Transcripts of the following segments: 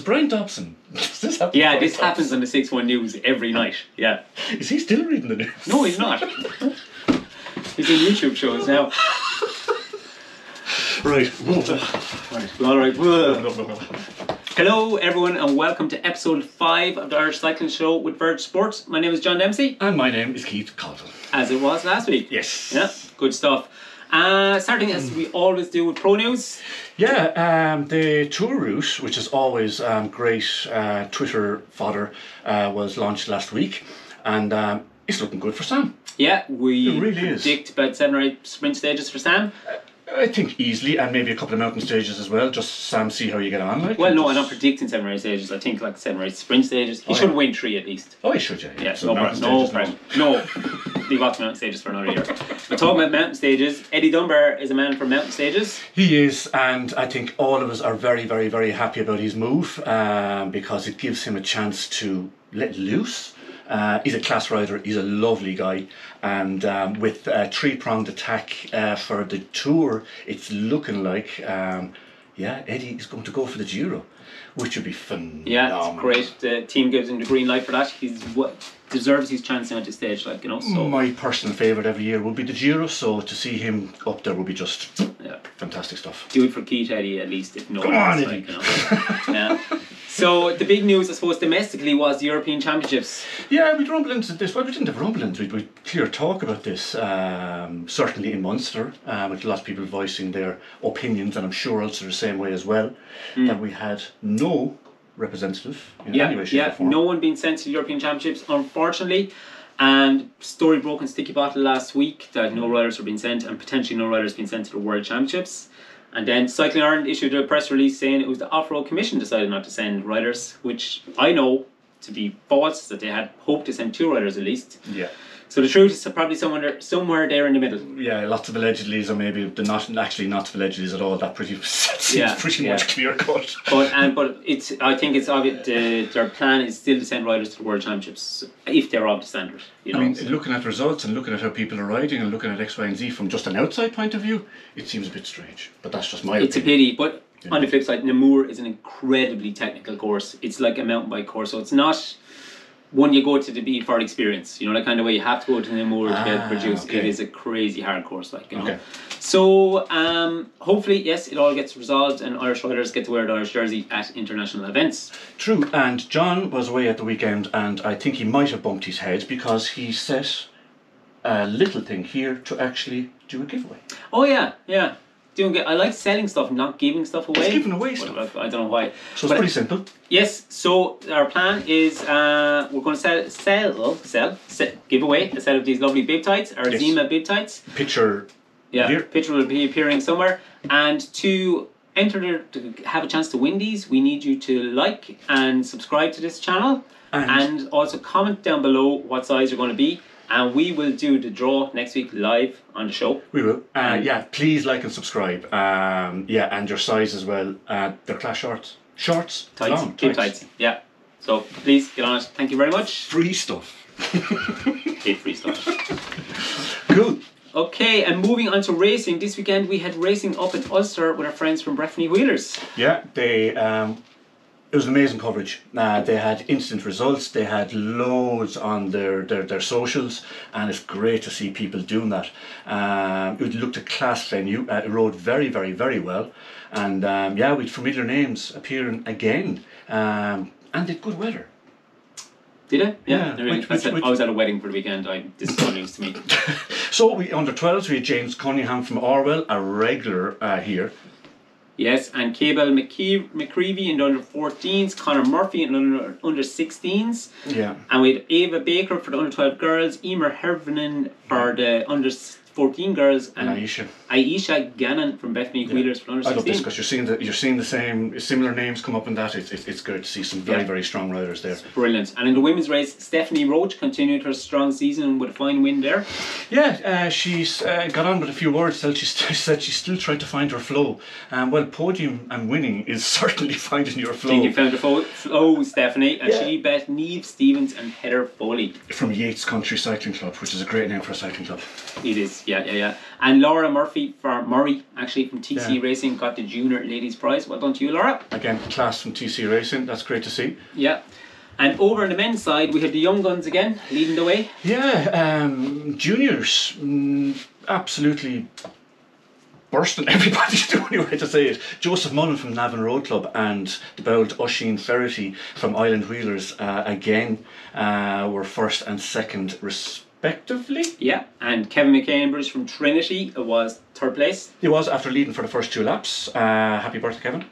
Brian Dobson. Does this happen? Yeah, this happens on the 6-1 News every night. Yeah. Is he still reading the news? No, he's not. He's in YouTube shows now. Right. Alright. Hello everyone and welcome to episode 5 of the Irish Cycling Show with Verge Sports. My name is John Dempsey. And my name is Keith Colville. As it was last week. Yes. Yeah, good stuff. Starting as we always do with Pro News. Yeah, the tour route, which is always great Twitter fodder, was launched last week. And it's looking good for Sam. Yeah, we it really predict about 7 or 8 sprint stages for Sam. I think easily, and maybe a couple of mountain stages as well. Just Sam, see how you get on. Well, no, I'm not predicting 7 or 8 stages. I think like 7 or 8 sprint stages. He should win 3 at least. Oh, he should, yeah. Yeah, so no pressure. No, leave off mountain stages for another year. But talking about mountain stages, Eddie Dunbar is a man for mountain stages. He is, and I think all of us are very, very, very happy about his move because it gives him a chance to let loose. He's a class rider, he's a lovely guy, and with a 3-pronged attack for the Tour, it's looking like, Eddie is going to go for the Giro, which would be phenomenal. Yeah, it's great. The team gives him the green light for that. He's deserves his chance now at this stage, like, you know. So my personal favourite every year would be the Giro, so to see him up there would be just fantastic stuff. Do it for Keith, Eddie, at least, if no one else, Eddie. Like, you know. Yeah. So the big news, I suppose, domestically was the European Championships. Yeah, we'd rumble into this. Well, we didn't have rumblings. We'd clear talk about this. Certainly in Munster, with lots of people voicing their opinions, and I'm sure also the same way as well. That we had no representative in any way, shape, or form. No one being sent to the European Championships, unfortunately. And story broke in Sticky Bottle last week that no riders were being sent, and potentially no riders being sent to the World Championships. And then Cycling Ireland issued a press release saying it was the Off-Road Commission decided not to send riders, which I know to be false, that they had hoped to send 2 riders at least. Yeah. So the truth is probably somewhere there in the middle. Yeah, lots of allegedlys, or maybe the not allegedlys at all. That seems pretty much clear cut. But it's, I think it's obvious their plan is still to send riders to the World Championships if they're of the standard. You know? I mean, looking at results and looking at how people are riding and looking at X, Y, and Z from just an outside point of view, it seems a bit strange. But that's just my opinion. It's a pity, but on the flip side, Namur is an incredibly technical course. It's like a mountain bike course, so it's not one you go to be for experience, you know, that kind of way. You have to go to Namur to get produced. Okay. It is a crazy hard course, like, you know. Okay. So hopefully, yes, it all gets resolved and Irish riders get to wear the Irish jersey at international events. True, and John was away at the weekend, and I think he might have bumped his head because he set a little thing here to actually do a giveaway. Oh yeah. I like selling stuff, not giving stuff away. It's giving away stuff. I don't know why. So it's pretty simple. Yes. So our plan is we're going to give away a set of these lovely bib tights, our Zima bib tights. Picture will be appearing somewhere. And to enter to have a chance to win these, we need you to like and subscribe to this channel, and also comment down below what size you're going to be. And we will do the draw next week live on the show. We will. Please like and subscribe. And your size as well. They're class shorts. Tights. Yeah. So please get on it. Thank you very much. Free stuff. Free stuff. Cool. Okay, and moving on to racing. This weekend we had racing up in Ulster with our friends from Breffni Wheelers. Yeah, it was amazing coverage. They had instant results. They had loads on their socials, and it's great to see people doing that. It looked a class venue. It rode very, very, very well, and we'd familiar names appearing again, and they'd good weather. Did it? Yeah. I was at a wedding for the weekend. This is all news to me. So we under 12s, we had James Cunningham from Orwell, a regular here. Yes, and Cable McCreevy in the under 14s, Conor Murphy in the under 16s. Yeah. And we had Ava Baker for the under 12 girls, Emer Hervenen for the under 14 girls, and Aisha Gannon from Bethany Wheelers for under 16. I love this because you're seeing the same similar names come up in that. It's good to see some very strong riders there. It's brilliant. And in the women's race, Stephanie Roach continued her strong season with a fine win there. Yeah, she's got on with a few words. She said she's still trying to find her flow. Podium and winning is certainly finding your flow. I think you found your flow, Stephanie, and she bet Niamh Stevens and Heather Foley from Yates Country Cycling Club, which is a great name for a cycling club. It is. Yeah. And Laura Murray actually from TC Racing got the Junior Ladies Prize. Well done to you, Laura. Again, class from TC Racing. That's great to see. Yeah. And over on the men's side, we had the young guns again leading the way. Yeah, juniors, absolutely bursting everybody's the only way to say it. Joseph Mullen from Navan Road Club and the bold Oisin Flaherty from Island Wheelers again were first and second respectively. Yeah, and Kevin McCambridge from Trinity was third place. He was after leading for the first 2 laps. Happy birthday, Kevin.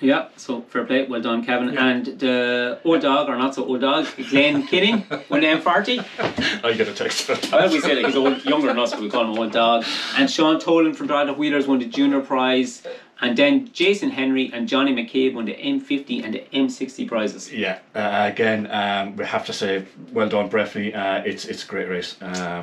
Yeah, so fair play, well done, Kevin. Yeah. And the old dog, or not so old dog, Glenn Kinney, won the M40. I get a text. Well, we say that he's younger than us, but we call him old dog. And Sean Tolan from Drogheda Wheelers won the Junior Prize. And then Jason Henry and Johnny McCabe won the M50 and the M60 prizes. Yeah, again, we have to say, well done, Breffney. It's a great race.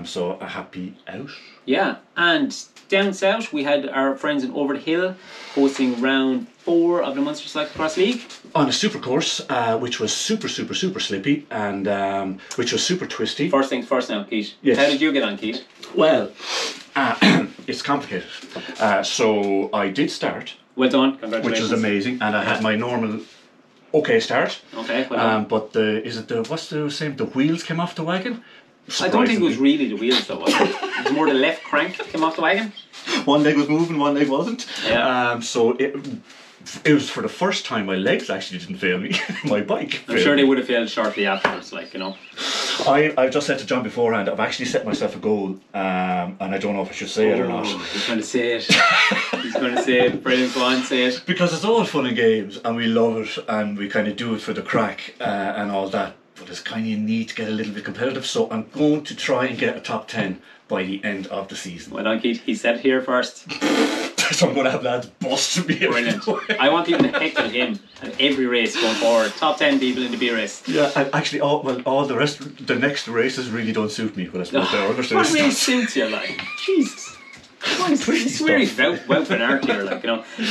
So a happy out. Yeah, and down south we had our friends in Over the Hill hosting round 4 of the Munster Cyclocross League. On a super course, which was super slippy and which was super twisty. First things first now, Keith. Yes. How did you get on, Keith? Well, it's complicated. So I did start. Well done, congratulations. Which was amazing, and I had my normal okay start. Okay, well done. But what's the same? The wheels came off the wagon. I don't think it was really the wheels though, was it? It was more the left crank came off the wagon. One leg was moving, one leg wasn't. Yeah. So it was for the first time my legs actually didn't fail me. My bike. I'm sure they would have failed shortly afterwards, I've just said to John beforehand, I've actually set myself a goal, and I don't know if I should say it or not. He's going to say it. He's going to say it. Brilliant, go on, say it. Because it's all fun and games, and we love it, and we kind of do it for the crack and all that. But it's kind of neat to get a little bit competitive, so I'm going to try and get a top 10 by the end of the season. Well done, Keith. He said it here first. So I'm going to have lads busting me. Brilliant. I want people to heckle him at every race going forward. Top 10 people in the B race. Yeah, and actually, all the next races really don't suit me. But I suppose they're understood. What race suits you, like? Jesus. I swear he's well for an art here,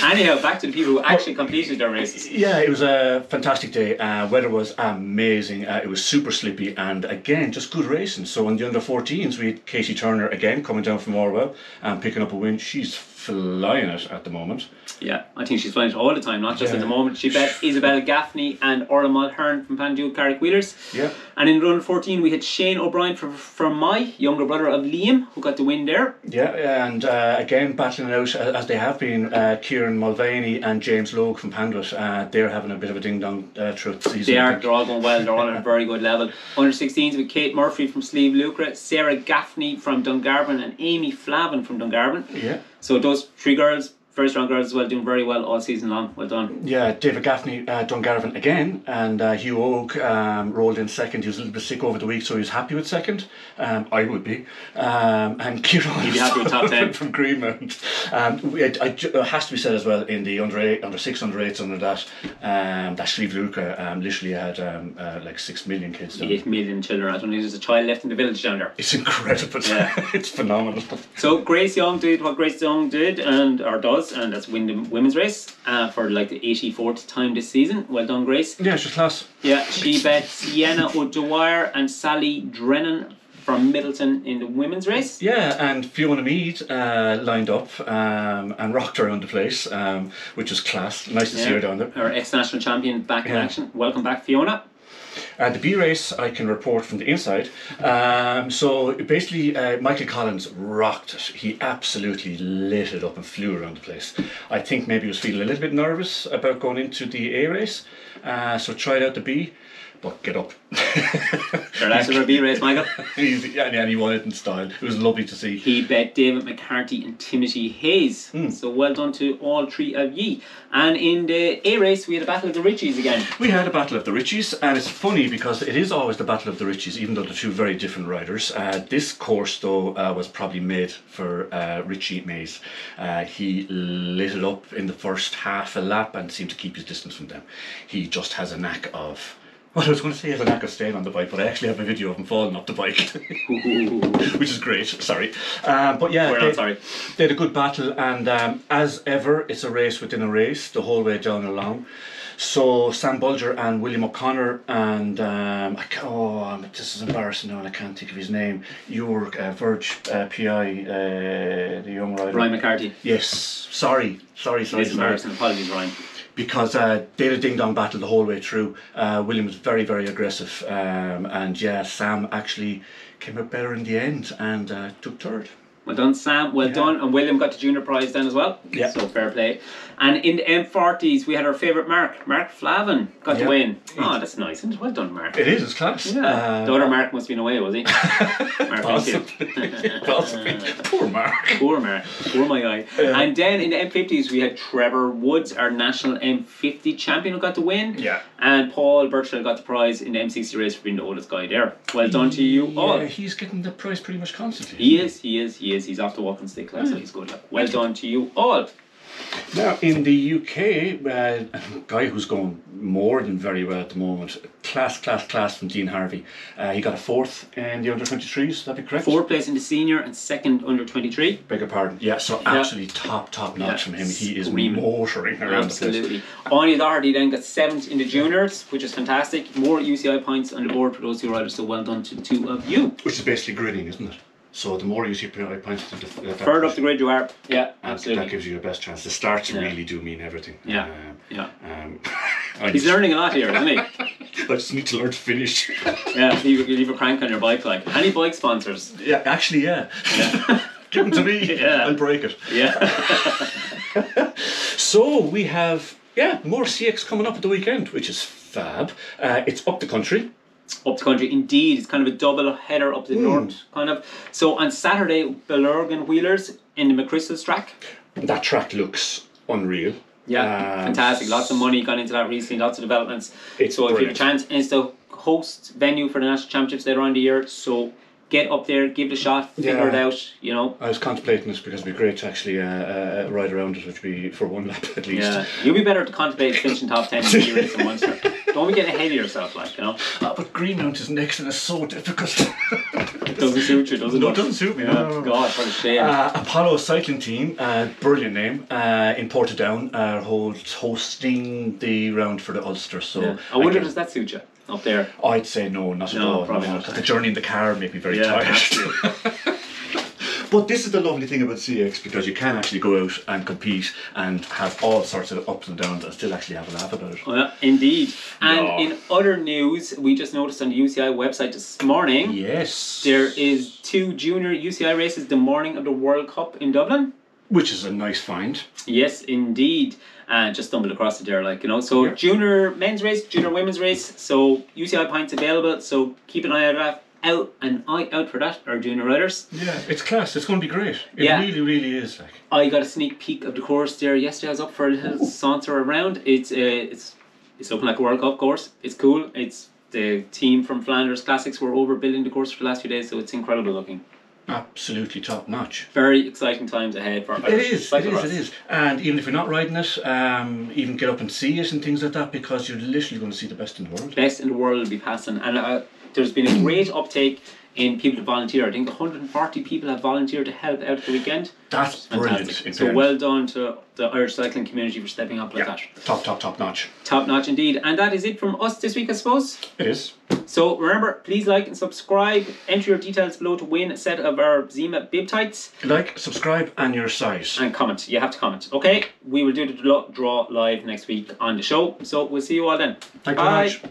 Anyhow, back to the people who actually completed their races. Yeah, it was a fantastic day. Weather was amazing. It was super slippy, and again, just good racing. So in the under 14s, we had Katie Turner again coming down from Orwell and picking up a win. She's flying it at the moment. Yeah, I think she's flying it all the time, not just at the moment. She bet Isabel Gaffney and Orla Mulhern from Pandu Carrick Wheelers. Yeah. And in round 14 we had Shane O'Brien from my younger brother of Liam, who got the win there. Yeah, and again battling it out as they have been, Kieran Mulvaney and James Logue from Panduit. They're having a bit of a ding dong throughout the season. They're all going well, they're all at a very good level. Under 16s with Kate Murphy from Slieve Lucre, Sarah Gaffney from Dungarvan and Amy Flavin from Dungarvan. Yeah. So those 3 girls, very strong girls as well, doing very well all season long. Well done. Yeah, David Gaffney, Dungarvan again, and Hugh Oak rolled in second. He was a little bit sick over the week, so he was happy with second. I would be. And Kieran You'd be happy with top 10 from Greenmount. It has to be said as well, in the under 6, under 8s, under that Slieve Luca literally had like 6 million kids down. 8 million children. I don't think there's a child left in the village down there. It's incredible. Yeah. It's phenomenal. So Grace Young did what Grace Young did or does, and that's win the women's race for like the 84th time this season. Well done, Grace. Yeah, she's class. Yeah, she bet Sienna O'Dwyer and Sally Drennan from Middleton in the women's race. Yeah, and Fiona Mead lined up and rocked around the place, which was class. Nice to see her down there. Our ex-national champion back in action. Welcome back, Fiona. The B race I can report from the inside. So basically, Michael Collins rocked it. He absolutely lit it up and flew around the place. I think maybe he was feeling a little bit nervous about going into the A race, so tried out the B. But get up. Sure, that's a B race, Michael. And he won it in style. It was lovely to see. He bet David McCarthy and Timothy Hayes. So well done to all 3 of ye. And in the A race, we had a battle of the Richies again. We had a battle of the Richies, and it's funny because it is always the battle of the Richies, even though they're 2 very different riders. This course, though, was probably made for Richie Mays. He lit it up in the first half a lap and seemed to keep his distance from them. He just has a knack of Well, I was going to say he has a knack of staying on the bike, but I actually have a video of him falling off the bike, which is great. Sorry, but yeah, We're not sorry. They had a good battle, and as ever, it's a race within a race the whole way down along. So Sam Bulger and William O'Connor and this is embarrassing now, and I can't think of his name. Your Verge PI, the young rider. Ryan McCarthy. Yes, sorry. It's embarrassing. Apologies, Ryan. Because they had a ding-dong battle the whole way through. William was very, very aggressive, and yeah, Sam actually came out better in the end and took third. Well done, Sam. Well done. And William got the junior prize then as well. Yeah. So fair play. And in the M40s, we had our favourite Mark Flavin got the win. Oh, that's nice. And well done, Mark. It is, it's class. Yeah. The other Mark must have been away, was he? Mark Possibly. Poor Mark. Poor Mark. Poor my guy. And then in the M50s, we had Trevor Woods, our national M50 champion, who got the win. Yeah. And Paul Birchall got the prize in the M60 race for being the oldest guy there. Well done to you all. Yeah, he's getting the prize pretty much constantly. He is. He's off the walking stick, so he's good. Well done to you all. Now, in the UK, a guy who's going more than very well at the moment, class from Dean Harvey. He got a 4th in the under-23s, would that be correct? 4th place in the senior and 2nd under-23. Beg your pardon. Yeah, so absolutely top notch from him. He is motoring around the place. Absolutely. Anya Doherty then got 7th in the juniors, which is fantastic. More UCI points on the board for those two riders, so well done to the two of you. Which is basically grading, isn't it? So the more you see points, further up the grid you are. Yeah, absolutely. That gives you your best chance. The starts really do mean everything. Yeah, he's learning a lot here, isn't he? I just need to learn to finish. Yeah, leave a crank on your bike. Like any bike sponsors? Yeah, actually, yeah. Give them to me. I'll break it. Yeah. So we have more CX coming up at the weekend, which is fab. It's up the country. Up the country, indeed. It's kind of a double header up the north, kind of. So on Saturday, Belurgan Wheelers in the McChrystal's track. That track looks unreal. Yeah, fantastic. Lots of money gone into that recently, lots of developments. So if you have a chance, and it's the host venue for the National Championships later on in the year, so get up there, give it a shot, figure it out, you know. I was contemplating this because it'd be great to actually ride around it, which would be for one lap at least. Yeah, you'd be better to contemplate finishing top 10 in the race in Munster. Don't be getting ahead of yourself, like, you know. But Greenmount is next and it's so difficult. It doesn't suit you, does it? No, it doesn't suit me. No. God, what a shame. Apollo Cycling Team, brilliant name, in Portadown, are hosting the round for the Ulster. So I wonder, does that suit you up there? I'd say no, not at all. Probably not. Because the journey in the car made me very tired. But this is the lovely thing about CX, because you can actually go out and compete and have all sorts of ups and downs and still actually have a laugh about it. Oh, yeah, indeed. And in other news, we just noticed on the UCI website this morning, there is 2 junior UCI races the morning of the World Cup in Dublin. Which is a nice find. Yes, indeed. And just stumbled across it there, like, you know. So junior men's race, junior women's race. So UCI points available. So keep an eye out for that, our junior riders. Yeah, it's class. It's going to be great. It really, really is. Like, I got a sneak peek of the course there yesterday. I was up for a little saunter around. It's looking like a World Cup course. It's cool. It's the team from Flanders Classics were over building the course for the last few days, so it's incredible looking. Absolutely top notch. Very exciting times ahead for it is. And even if you're not riding it, even get up and see it and things like that, because you're literally going to see the best in the world. Best in the world will be passing. And there's been a great uptake in people to volunteer. I think 140 people have volunteered to help out the weekend. That's brilliant. So well done to the Irish cycling community for stepping up like that. Top notch. Top notch indeed. And that is it from us this week, I suppose. It is. So remember, please like and subscribe. Enter your details below to win a set of our Zima bib tights. Like, subscribe, and your size. And comment. You have to comment. Okay, we will do the draw live next week on the show. So we'll see you all then. Thank you very much.